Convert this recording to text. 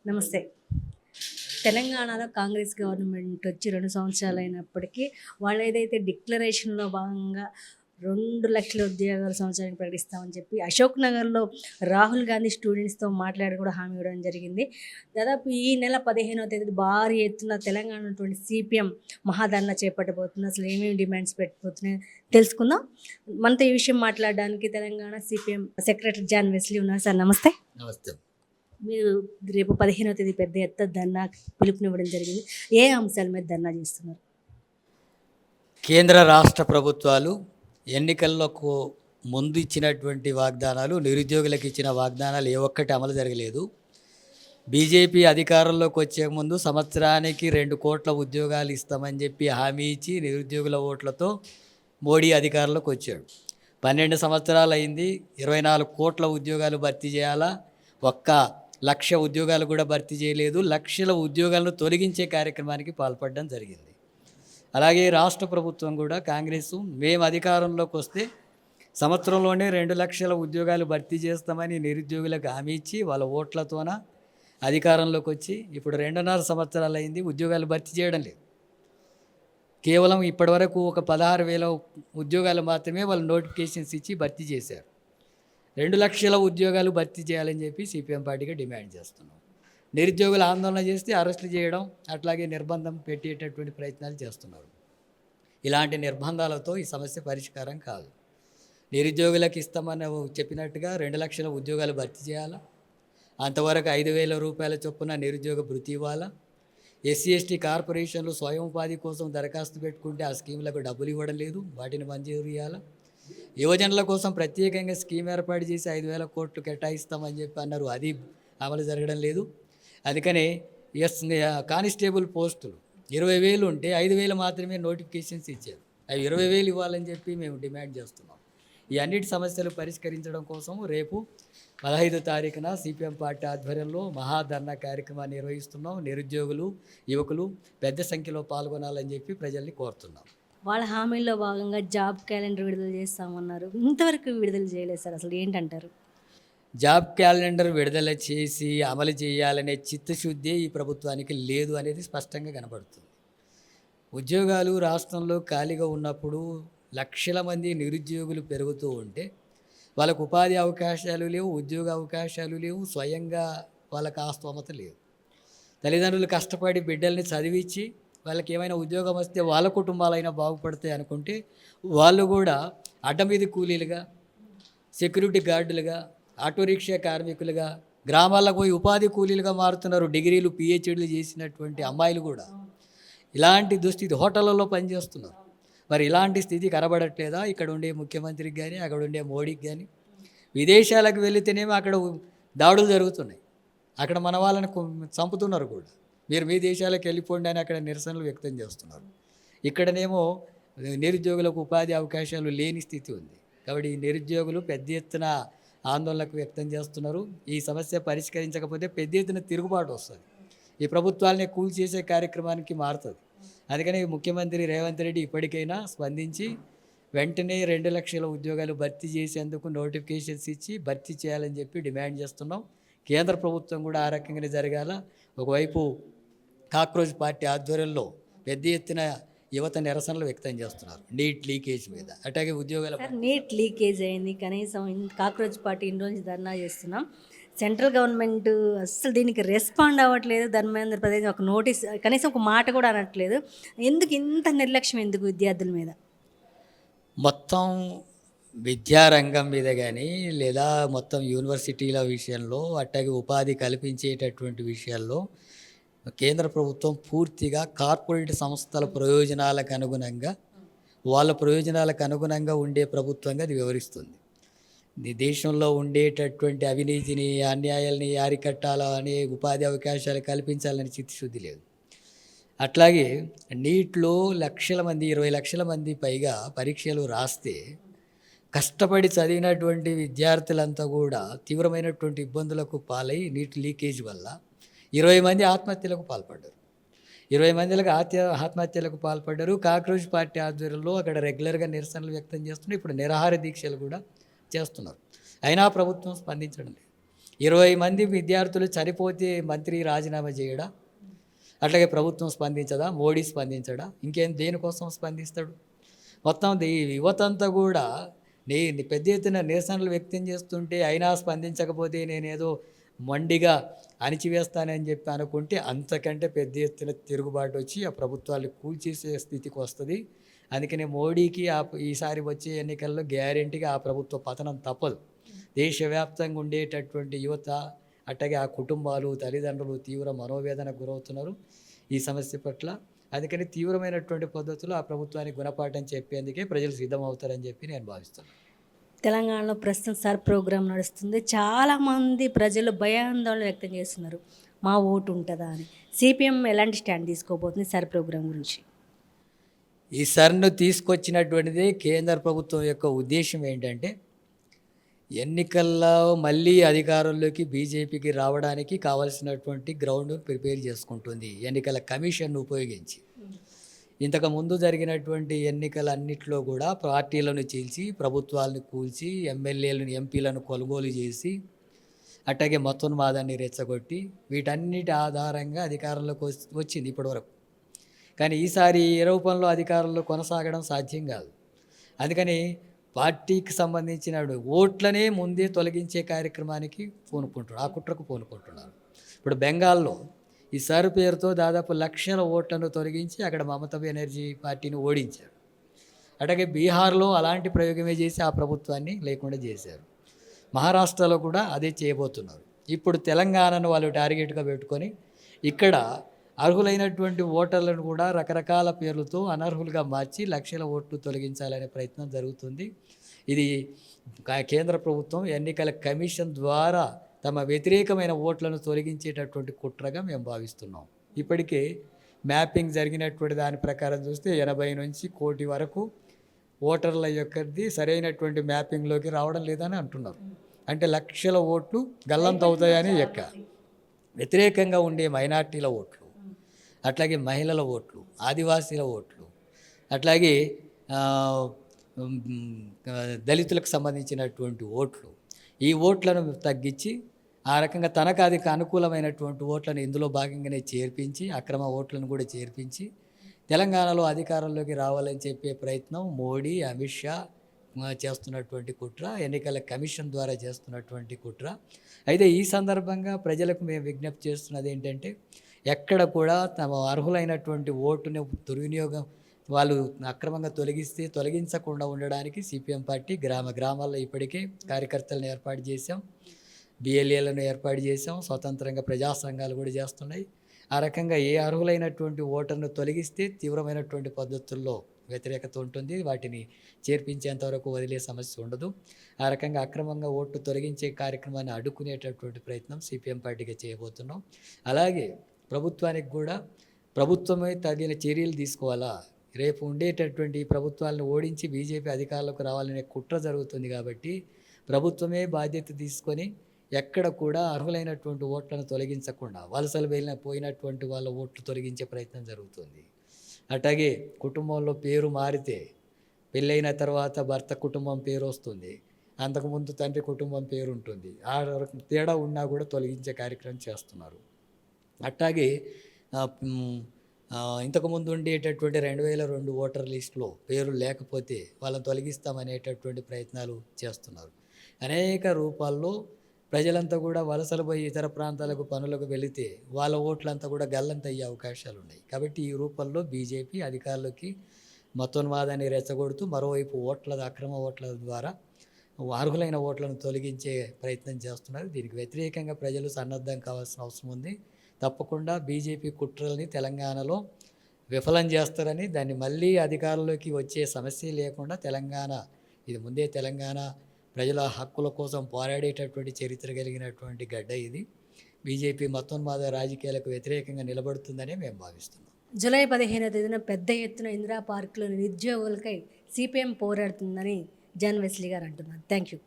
నమస్తే. తెలంగాణలో కాంగ్రెస్ గవర్నమెంట్ వచ్చి 2 సంవత్సరాలు అయినప్పటికీ, వాళ్ళేదైతే డిక్లరేషన్‌లో భాగంగా 2,00,000 ఉద్యోగాలు సంవత్సరానికి ప్రకటిస్తామని చెప్పి, అశోక్ నగర్‌లో రాహుల్ గాంధీ స్టూడెంట్స్‌తో మాట్లాడి కూడా హామీ ఇవ్వడం జరిగింది. దాదాపు ఈ నెల 15వ తేదీ భారీ ఎత్తున తెలంగాణ ఉన్నటువంటి సిపిఎం మహాధర్నా చేపట్టబోతుంది. అసలు ఏమేమి డిమాండ్స్ పెట్టబోతున్నాయో తెలుసుకుందాం. మనతో ఈ విషయం మాట్లాడడానికి Telangana CPM secretary John Wesley ఉన్నారు. సార్ నమస్తే. నమస్తే. మీరు రేపు 15వ తేదీ పెద్ద ఎత్తున ధర్నా పిలుపునివ్వడం జరిగింది. ఏ అంశాల మీద ధర్నా చేస్తున్నారు? కేంద్ర రాష్ట్ర ప్రభుత్వాలు ఎన్నికలకు ముందు ఇచ్చినటువంటి వాగ్దానాలు, నిరుద్యోగులకు ఇచ్చిన వాగ్దానాలు ఏ ఒక్కటి అమలు జరగలేదు. బీజేపీ అధికారంలోకి వచ్చే ముందు సంవత్సరానికి 2 కోట్ల ఉద్యోగాలు ఇస్తామని చెప్పి హామీ ఇచ్చి నిరుద్యోగుల ఓట్లతో మోడీ అధికారంలోకి వచ్చాడు. 12 సంవత్సరాలు అయింది. 24 కోట్ల ఉద్యోగాలు భర్తీ చేయాలా, 1,00,000 ఉద్యోగాలు కూడా భర్తీ చేయలేదు. లక్షల ఉద్యోగాలను తొలగించే కార్యక్రమానికి పాల్పడడం జరిగింది. అలాగే రాష్ట్ర ప్రభుత్వం కూడా కాంగ్రెస్ మేము అధికారంలోకి వస్తే సంవత్సరంలోనే 2,00,000 ఉద్యోగాలు భర్తీ చేస్తామని నిరుద్యోగులకు హామీ ఇచ్చి వాళ్ళ ఓట్లతోన అధికారంలోకి వచ్చి ఇప్పుడు 2.5 సంవత్సరాలు అయింది, ఉద్యోగాలు భర్తీ చేయడం లేదు. కేవలం ఇప్పటివరకు ఒక 16,000 ఉద్యోగాలు మాత్రమే వాళ్ళు నోటిఫికేషన్స్ ఇచ్చి భర్తీ చేశారు. 2,00,000 ఉద్యోగాలు భర్తీ చేయాలని చెప్పి సిపిఎం పార్టీగా డిమాండ్ చేస్తున్నాం. నిరుద్యోగులు ఆందోళన చేస్తే అరెస్టులు చేయడం, అట్లాగే నిర్బంధం పెట్టేటటువంటి ప్రయత్నాలు చేస్తున్నారు. ఇలాంటి నిర్బంధాలతో ఈ సమస్య పరిష్కారం కాదు. నిరుద్యోగులకు ఇస్తామని చెప్పినట్టుగా 2,00,000 ఉద్యోగాలు భర్తీ చేయాలా, అంతవరకు 5,000 రూపాయల చొప్పున నిరుద్యోగ భృతి ఇవ్వాలా, ఎస్సీ ఎస్టీ కార్పొరేషన్లు స్వయం ఉపాధి కోసం దరఖాస్తు పెట్టుకుంటే ఆ స్కీములకు డబ్బులు ఇవ్వడం లేదు, వాటిని మంజూరు చేయాలా, యువజనుల కోసం ప్రత్యేకంగా స్కీమ్ ఏర్పాటు చేసి 5,000 కోట్లు కేటాయిస్తామని చెప్పి అన్నారు, అది అమలు జరగడం లేదు. అందుకనే కానిస్టేబుల్ పోస్టులు 20,000 ఉంటే 5,000 మాత్రమే నోటిఫికేషన్స్ ఇచ్చారు. అవి 20,000 ఇవ్వాలని చెప్పి మేము డిమాండ్ చేస్తున్నాం. ఈ అన్నిటి సమస్యలు పరిష్కరించడం కోసం రేపు 15వ తారీఖున సిపిఎం పార్టీ ఆధ్వర్యంలో మహాధర్నా కార్యక్రమాన్ని నిర్వహిస్తున్నాం. నిరుద్యోగులు, యువకులు పెద్ద సంఖ్యలో పాల్గొనాలని చెప్పి ప్రజల్ని కోరుతున్నాం. వాళ్ళ హామీల్లో భాగంగా జాబ్ క్యాలెండర్ విడుదల చేస్తామన్నారు. ఇంతవరకు విడుదల చేయలేదు సార్. అసలు ఏంటంటారు? జాబ్ క్యాలెండర్ విడుదల చేసి అమలు చేయాలనే చిత్తశుద్ధి ఈ ప్రభుత్వానికి లేదు అనేది స్పష్టంగా కనబడుతుంది. ఉద్యోగాలు రాష్ట్రంలో ఖాళీగా ఉన్నప్పుడు లక్షల మంది నిరుద్యోగులు పెరుగుతూ ఉంటే వాళ్ళకు ఉపాధి అవకాశాలు లేవు, ఉద్యోగ అవకాశాలు లేవు, స్వయంగా వాళ్ళకి ఆ స్తోమత లేదు. తల్లిదండ్రులు కష్టపడి బిడ్డల్ని చదివించి వాళ్ళకి ఏమైనా ఉద్యోగం వస్తే వాళ్ళ కుటుంబాలైనా బాగుపడతాయి అనుకుంటే వాళ్ళు కూడా అడ్డమీది కూలీలుగా, సెక్యూరిటీ గార్డులుగా, ఆటో రిక్షా కార్మికులుగా, గ్రామాలకు పోయి ఉపాధి కూలీలుగా మారుతున్నారు. డిగ్రీలు పిహెచ్డీలు చేసినటువంటి అమ్మాయిలు కూడా ఇలాంటి దుస్థితి, హోటళ్లలో పనిచేస్తున్నారు. మరి ఇలాంటి స్థితి కనబడట్లేదా ఇక్కడ ఉండే ముఖ్యమంత్రికి కానీ, అక్కడ ఉండే మోడీకి కానీ? విదేశాలకు వెళితేనేమో అక్కడ దాడులు జరుగుతున్నాయి, అక్కడ మన వాళ్ళని చంపుతున్నారు కూడా. మీరు మీ దేశాలకు వెళ్ళిపోండి అని అక్కడ నిరసనలు వ్యక్తం చేస్తున్నారు. ఇక్కడనేమో నిరుద్యోగులకు ఉపాధి అవకాశాలు లేని స్థితి ఉంది. కాబట్టి ఈ నిరుద్యోగులు పెద్ద ఎత్తున ఆందోళనకు వ్యక్తం చేస్తున్నారు. ఈ సమస్య పరిష్కరించకపోతే పెద్ద ఎత్తున తిరుగుబాటు వస్తుంది, ఈ ప్రభుత్వాలని కూల్చేసే కార్యక్రమానికి మారుతుంది. అందుకని ముఖ్యమంత్రి రేవంత్ రెడ్డి ఇప్పటికైనా స్పందించి వెంటనే 2,00,000 ఉద్యోగాలు భర్తీ చేసేందుకు నోటిఫికేషన్స్ ఇచ్చి భర్తీ చేయాలని చెప్పి డిమాండ్ చేస్తున్నాం. కేంద్ర ప్రభుత్వం కూడా ఆ రకంగానే జరగాల. ఒకవైపు కాక్రోచ్ పార్టీ ఆధ్వర్యంలో పెద్ద ఎత్తున యువత నిరసనలు వ్యక్తం చేస్తున్నారు నీట్ లీకేజ్ మీద. అట్లాగే ఉద్యోగాల నీట్ లీకేజ్ అయింది, కనీసం కాక్రోచ్ పార్టీ ఇన్ని రోజులు ధర్నా చేస్తున్నాం. సెంట్రల్ గవర్నమెంట్ అస్సలు దీనికి రెస్పాండ్ అవ్వట్లేదు. ధర్మేంద్ర ప్రదేశ్ ఒక నోటీస్, కనీసం ఒక మాట కూడా అనట్లేదు. ఎందుకు ఇంత నిర్లక్ష్యం, ఎందుకు విద్యార్థుల మీద? మొత్తం విద్యారంగం మీద కానీ, లేదా మొత్తం యూనివర్సిటీల విషయంలో, అట్లాగే ఉపాధి కల్పించేటటువంటి విషయాల్లో కేంద్ర ప్రభుత్వం పూర్తిగా కార్పొరేట్ సంస్థల ప్రయోజనాలకు అనుగుణంగా, వాళ్ళ ప్రయోజనాలకు అనుగుణంగా ఉండే ప్రభుత్వంగా అది వివరిస్తుంది. దేశంలో ఉండేటటువంటి అవినీతిని, అన్యాయాలని అరికట్టాలని, ఉపాధి అవకాశాలు కల్పించాలని చిత్తశుద్ధి లేదు. అట్లాగే నీట్లో లక్షల మంది, 20 లక్షల మంది పైగా పరీక్షలు రాస్తే కష్టపడి చదివినటువంటి విద్యార్థులంతా కూడా తీవ్రమైనటువంటి ఇబ్బందులకు పాలై నీట్ లీకేజ్ వల్ల 20 మంది ఆత్మహత్యలకు పాల్పడ్డారు. 20 మందిలకు ఆత్మహత్యలకు పాల్పడ్డారు. కాక్రోచ్ పార్టీ ఆధ్వర్యంలో అక్కడ రెగ్యులర్గా నిరసనలు వ్యక్తం చేస్తున్నారు. ఇప్పుడు నిరాహార దీక్షలు కూడా చేస్తున్నారు. అయినా ప్రభుత్వం స్పందించడం లేదు. 20 మంది విద్యార్థులు చనిపోతే మంత్రి రాజీనామా చేయడా? అట్లాగే ప్రభుత్వం స్పందించదా? మోడీ స్పందించడా? ఇంకేం దేనికోసం స్పందిస్తాడు? మొత్తం యువతంతా కూడా పెద్ద ఎత్తున నిరసనలు వ్యక్తం చేస్తుంటే అయినా స్పందించకపోతే నేనేదో మొండిగా అణిచివేస్తానని చెప్పి అనుకుంటే అంతకంటే పెద్ద ఎత్తున తిరుగుబాటు వచ్చి ఆ ప్రభుత్వాలు కూల్చేసే స్థితికి వస్తుంది. అందుకనే మోడీకి ఈసారి వచ్చే ఎన్నికల్లో గ్యారెంటీగా ఆ ప్రభుత్వ పతనం తప్పదు. దేశవ్యాప్తంగా ఉండేటటువంటి యువత అట్లాగే ఆ కుటుంబాలు తల్లిదండ్రులు తీవ్ర మనోవేదనకు గురవుతున్నారు ఈ సమస్య పట్ల. అందుకని తీవ్రమైనటువంటి పద్ధతులు ఆ ప్రభుత్వానికి గుణపాఠం చెప్పేందుకే ప్రజలు సిద్ధమవుతారని చెప్పి నేను భావిస్తున్నాను. తెలంగాణలో ప్రస్తుతం సార్ ప్రోగ్రాం నడుస్తుంది. చాలామంది ప్రజలు భయాందోళన వ్యక్తం చేస్తున్నారు, మా ఓటు ఉంటుందా అని. సిపిఎం ఎలాంటి స్టాండ్ తీసుకోబోతుంది సార్ ప్రోగ్రాం గురించి? ఈ సర్ను తీసుకొచ్చినటువంటిదే కేంద్ర ప్రభుత్వం యొక్క ఉద్దేశం ఏంటంటే ఎన్నికల్లో మళ్ళీ అధికారంలోకి బీజేపీకి రావడానికి కావాల్సినటువంటి గ్రౌండ్ ప్రిపేర్ చేసుకుంటుంది ఎన్నికల కమిషన్ను ఉపయోగించి. ఇంతకుముందు జరిగినటువంటి ఎన్నికలన్నింటిలో కూడా పార్టీలను చీల్చి ప్రభుత్వాలను కూల్చి ఎమ్మెల్యేలను ఎంపీలను కొనుగోలు చేసి అట్లాగే మతోన్మాదాన్ని రెచ్చగొట్టి వీటన్నిటి ఆధారంగా అధికారంలోకి వచ్చింది ఇప్పటివరకు. కానీ ఈసారి ఏ రూపంలో అధికారంలో కొనసాగడం సాధ్యం కాదు. అందుకని పార్టీకి సంబంధించిన ఓట్లనే ముందే తొలగించే కార్యక్రమానికి ఆ కుట్రకు పూనుకుంటున్నారు. ఇప్పుడు బెంగాల్లో ఈ సర్ పేరుతో దాదాపు లక్షల ఓట్లను తొలగించి అక్కడ మమతా బెనర్జీ పార్టీని ఓడించారు. అట్లాగే బీహార్లో అలాంటి ప్రయోగమే చేసి ఆ ప్రభుత్వాన్ని లేకుండా చేశారు. మహారాష్ట్రలో కూడా అదే చేయబోతున్నారు. ఇప్పుడు తెలంగాణను వాళ్ళు టార్గెట్గా పెట్టుకొని ఇక్కడ అర్హులైనటువంటి ఓటర్లను కూడా రకరకాల పేర్లతో అనర్హులుగా మార్చి లక్షల ఓట్లు తొలగించాలనే ప్రయత్నం జరుగుతుంది. ఇది కేంద్ర ప్రభుత్వం ఎన్నికల కమిషన్ ద్వారా తమ వ్యతిరేకమైన ఓట్లను తొలగించేటటువంటి కుట్రగా మేము భావిస్తున్నాం. ఇప్పటికే మ్యాపింగ్ జరిగినటువంటి దాని ప్రకారం చూస్తే 80 నుంచి 1 కోటి వరకు ఓటర్ల యొక్కది సరైనటువంటి మ్యాపింగ్లోకి రావడం లేదని అంటున్నారు. అంటే లక్షల ఓట్లు గల్లంతవుతాయని లెక్క. వ్యతిరేకంగా ఉండే మైనార్టీల ఓట్లు, అట్లాగే మహిళల ఓట్లు, ఆదివాసీల ఓట్లు, అట్లాగే దళితులకు సంబంధించినటువంటి ఓట్లు, ఈ ఓట్లను తగ్గించి ఆ రకంగా తనకు అది అనుకూలమైనటువంటి ఓట్లను ఇందులో భాగంగానే చేర్పించి అక్రమ ఓట్లను కూడా చేర్పించి తెలంగాణలో అధికారంలోకి రావాలని చెప్పే ప్రయత్నం మోడీ, అమిత్ షా చేస్తున్నటువంటి కుట్ర, ఎన్నికల కమిషన్ ద్వారా చేస్తున్నటువంటి కుట్ర. అయితే ఈ సందర్భంగా ప్రజలకు మేము విజ్ఞప్తి చేస్తున్నది ఏంటంటే ఎక్కడ కూడా తమ అర్హులైనటువంటి ఓటుని దుర్వినియోగం వాళ్ళు అక్రమంగా తొలగించకుండా ఉండడానికి సిపిఎం పార్టీ గ్రామాల్లో ఇప్పటికే కార్యకర్తలను ఏర్పాటు చేశాం, బిఎల్ఏలను ఏర్పాటు చేశాం, స్వతంత్రంగా ప్రజా సంఘాలు కూడా చేస్తున్నాయి. ఆ రకంగా ఏ అర్హులైనటువంటి ఓటర్ను తొలగిస్తే తీవ్రమైనటువంటి పద్ధతుల్లో వ్యతిరేకత ఉంటుంది, వాటిని చేర్పించేంతవరకు వదిలే సమస్య ఉండదు. ఆ రకంగా అక్రమంగా ఓట్లు తొలగించే కార్యక్రమాన్ని అడ్డుకునేటటువంటి ప్రయత్నం సిపిఎం పార్టీగా చేయబోతున్నాం. అలాగే ప్రభుత్వానికి కూడా ప్రభుత్వమే తగిన చర్యలు తీసుకోవాలా. రేపు ఉండేటటువంటి ప్రభుత్వాలను ఓడించి బీజేపీ అధికారంలోకి రావాలనే కుట్ర జరుగుతుంది కాబట్టి ప్రభుత్వమే బాధ్యత తీసుకొని ఎక్కడ కూడా అర్హులైనటువంటి ఓట్లను తొలగించకుండా వలసలు పోయినటువంటి వాళ్ళ ఓట్లు తొలగించే ప్రయత్నం జరుగుతుంది. అట్లాగే కుటుంబంలో పేరు మారితే పెళ్ళైన తర్వాత భర్త కుటుంబం పేరు వస్తుంది, అంతకుముందు తండ్రి కుటుంబం పేరు ఉంటుంది, ఆ తేడా ఉన్నా కూడా తొలగించే కార్యక్రమం చేస్తున్నారు. అట్లాగే ఇంతకుముందు ఉండేటటువంటి 2002 ఓటర్ లిస్టులో పేర్లు లేకపోతే వాళ్ళని తొలగిస్తామనేటటువంటి ప్రయత్నాలు చేస్తున్నారు. అనేక రూపాల్లో ప్రజలంతా కూడా వలసలు పోయి ఇతర ప్రాంతాలకు పనులకు వెళితే వాళ్ళ ఓట్లంతా కూడా గల్లంతయ్యే అవకాశాలు ఉన్నాయి. కాబట్టి ఈ రూపంలో బీజేపీ అధికారులకి మతోన్మాదాన్ని రెచ్చగొడుతూ మరోవైపు అక్రమ ఓట్ల ద్వారా అర్హులైన ఓట్లను తొలగించే ప్రయత్నం చేస్తున్నారు. దీనికి వ్యతిరేకంగా ప్రజలు సన్నద్ధం కావాల్సిన అవసరం ఉంది. తప్పకుండా బీజేపీ కుట్రల్ని తెలంగాణలో విఫలం చేస్తారని, దాన్ని మళ్ళీ అధికారంలోకి వచ్చే సమస్య లేకుండా ఇది ముందే తెలంగాణ ప్రజల హక్కుల కోసం పోరాడేటటువంటి చరిత్ర కలిగినటువంటి గడ్డ ఇది. బీజేపీ మతోన్మాద రాజకీయాలకు వ్యతిరేకంగా నిలబడుతుందని మేము భావిస్తున్నాం. జూలై 15వ తేదీన పెద్ద ఎత్తున ఇందిరా పార్కులో నిరుద్యోగులకై సిపిఎం పోరాడుతుందని జాన్ వెస్లీ గారు అంటున్నారు. Thank you.